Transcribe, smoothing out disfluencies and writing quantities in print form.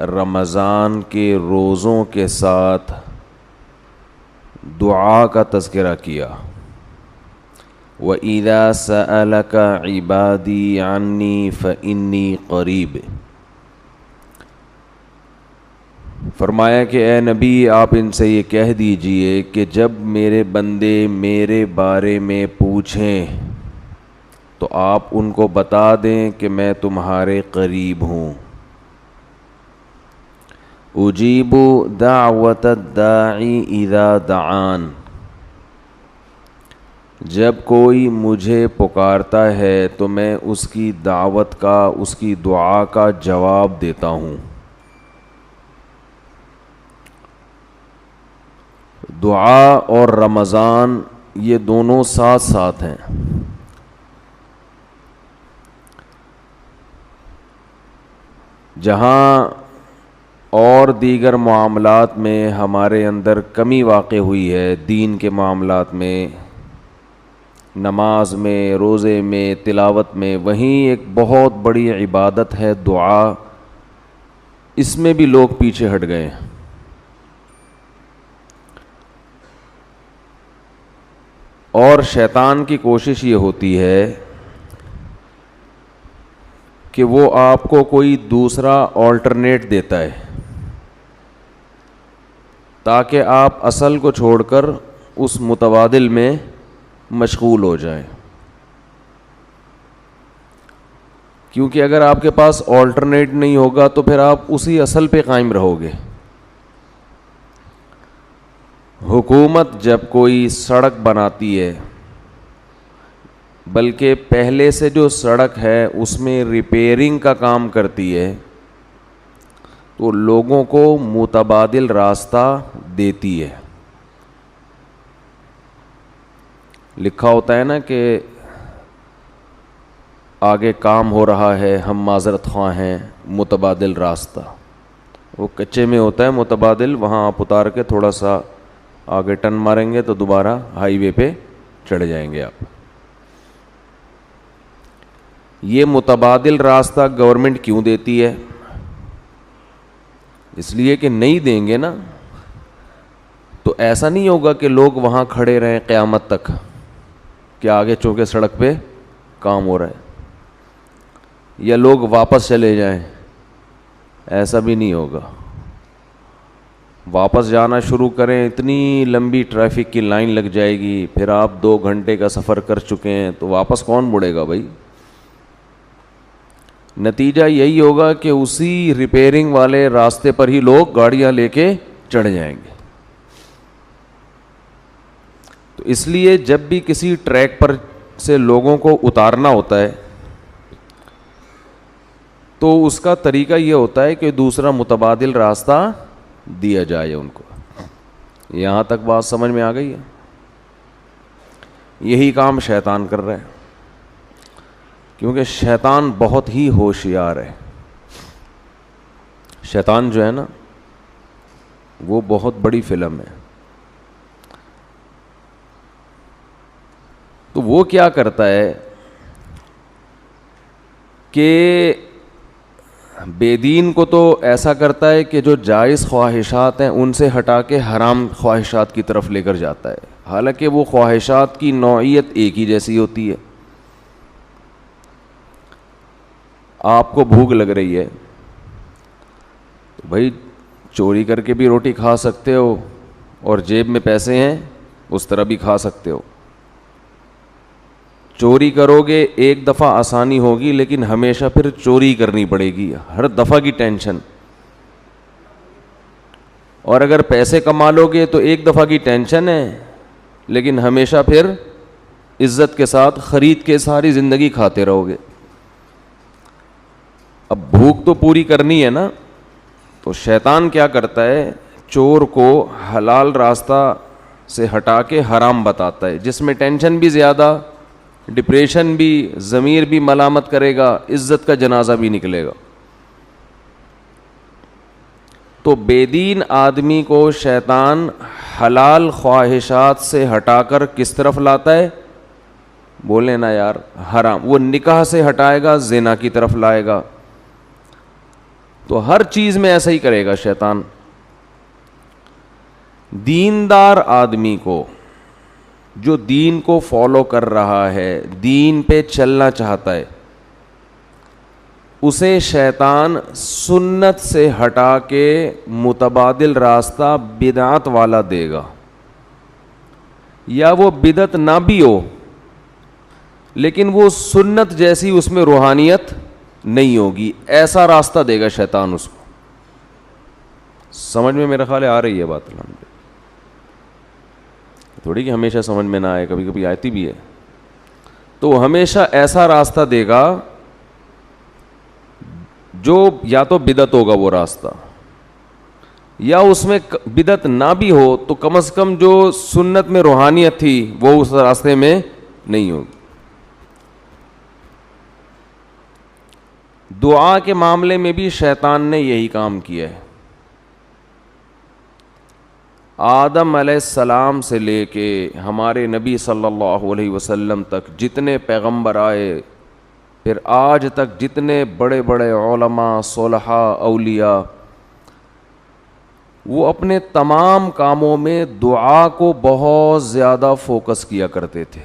رمضان کے روزوں کے ساتھ دعا کا تذکرہ کیا. وَإِذَا سَأَلَكَ عِبَادِي عَنِّي فَإِنِّي قَرِيبٌ. فرمایا کہ اے نبی آپ ان سے یہ کہہ دیجئے کہ جب میرے بندے میرے بارے میں پوچھیں تو آپ ان کو بتا دیں کہ میں تمہارے قریب ہوں. اجیب دعوت الداعی اذا دعان. جب کوئی مجھے پکارتا ہے تو میں اس کی دعوت کا، اس کی دعا کا جواب دیتا ہوں. دعا اور رمضان یہ دونوں ساتھ ساتھ ہیں. جہاں اور دیگر معاملات میں ہمارے اندر کمی واقع ہوئی ہے، دین کے معاملات میں، نماز میں، روزے میں، تلاوت میں، وہیں ایک بہت بڑی عبادت ہے دعا. اس میں بھی لوگ پیچھے ہٹ گئے ہیں. اور شیطان کی کوشش یہ ہوتی ہے کہ وہ آپ کو کوئی دوسرا آلٹرنیٹ دیتا ہے تاکہ آپ اصل کو چھوڑ کر اس متبادل میں مشغول ہو جائیں. کیونکہ اگر آپ کے پاس آلٹرنیٹ نہیں ہوگا تو پھر آپ اسی اصل پہ قائم رہو گے. حکومت جب کوئی سڑک بناتی ہے، بلکہ پہلے سے جو سڑک ہے اس میں ریپیئرنگ کا کام کرتی ہے، تو لوگوں کو متبادل راستہ دیتی ہے. لکھا ہوتا ہے نا کہ آگے کام ہو رہا ہے، ہم معذرت خواہ ہیں، متبادل راستہ. وہ کچے میں ہوتا ہے متبادل، وہاں آپ اتار کے تھوڑا سا آگے ٹرن ماریں گے تو دوبارہ ہائی وے پہ چڑھ جائیں گے آپ. یہ متبادل راستہ گورنمنٹ کیوں دیتی ہے؟ اس لیے کہ نہیں دیں گے نا تو ایسا نہیں ہوگا کہ لوگ وہاں کھڑے رہیں قیامت تک کہ آگے چونکہ سڑک پہ کام ہو رہا ہے، یا لوگ واپس چلے جائیں. ایسا بھی نہیں ہوگا. واپس جانا شروع کریں، اتنی لمبی ٹریفک کی لائن لگ جائے گی، پھر آپ 2 گھنٹے کا سفر کر چکے ہیں تو واپس کون مڑے گا بھائی؟ نتیجہ یہی ہوگا کہ اسی ریپیئرنگ والے راستے پر ہی لوگ گاڑیاں لے کے چڑھ جائیں گے. تو اس لیے جب بھی کسی ٹریک پر سے لوگوں کو اتارنا ہوتا ہے تو اس کا طریقہ یہ ہوتا ہے کہ دوسرا متبادل راستہ دیا جائے ان کو. یہاں تک بات سمجھ میں آ گئی ہے؟ یہی کام شیطان کر رہا ہے، کیونکہ شیطان بہت ہی ہوشیار ہے. شیطان جو ہے نا وہ بہت بڑی فلم ہے. تو وہ کیا کرتا ہے کہ بے دین کو تو ایسا کرتا ہے کہ جو جائز خواہشات ہیں ان سے ہٹا کے حرام خواہشات کی طرف لے کر جاتا ہے، حالانکہ وہ خواہشات کی نوعیت ایک ہی جیسی ہوتی ہے. آپ کو بھوک لگ رہی ہے تو بھائی چوری کر کے بھی روٹی کھا سکتے ہو، اور جیب میں پیسے ہیں اس طرح بھی کھا سکتے ہو. چوری کرو گے ایک دفعہ آسانی ہوگی، لیکن ہمیشہ پھر چوری کرنی پڑے گی، ہر دفعہ کی ٹینشن. اور اگر پیسے کما لو گے تو ایک دفعہ کی ٹینشن ہے، لیکن ہمیشہ پھر عزت کے ساتھ خرید کے ساری زندگی کھاتے رہو گے. اب بھوک تو پوری کرنی ہے نا، تو شیطان کیا کرتا ہے، چور کو حلال راستہ سے ہٹا کے حرام بتاتا ہے، جس میں ٹینشن بھی زیادہ، ڈپریشن بھی، ضمیر بھی ملامت کرے گا، عزت کا جنازہ بھی نکلے گا. تو بے دین آدمی کو شیطان حلال خواہشات سے ہٹا کر کس طرف لاتا ہے؟ بولے نا یار، حرام. وہ نکاح سے ہٹائے گا، زنا کی طرف لائے گا. تو ہر چیز میں ایسا ہی کرے گا شیطان. دیندار آدمی کو, جو دین کو فالو کر رہا ہے, دین پہ چلنا چاہتا ہے, اسے شیطان سنت سے ہٹا کے متبادل راستہ بدعت والا دے گا, یا وہ بدعت نہ بھی ہو لیکن وہ سنت جیسی اس میں روحانیت نہیں ہوگی, ایسا راستہ دے گا شیطان اس کو. سمجھ میں میرا خیال ہے آ رہی ہے بات, تھوڑی کہ ہمیشہ سمجھ میں نہ آئے, کبھی کبھی آتی بھی ہے. تو ہمیشہ ایسا راستہ دے گا جو یا تو بدعت ہوگا وہ راستہ, یا اس میں بدعت نہ بھی ہو تو کم از کم جو سنت میں روحانیت تھی وہ اس راستے میں نہیں ہوگی. دعا کے معاملے میں بھی شیطان نے یہی کام کیا ہے. آدم علیہ السلام سے لے کے ہمارے نبی صلی اللہ علیہ وسلم تک جتنے پیغمبر آئے, پھر آج تک جتنے بڑے بڑے علماء, صلحاء, اولیاء, وہ اپنے تمام کاموں میں دعا کو بہت زیادہ فوکس کیا کرتے تھے.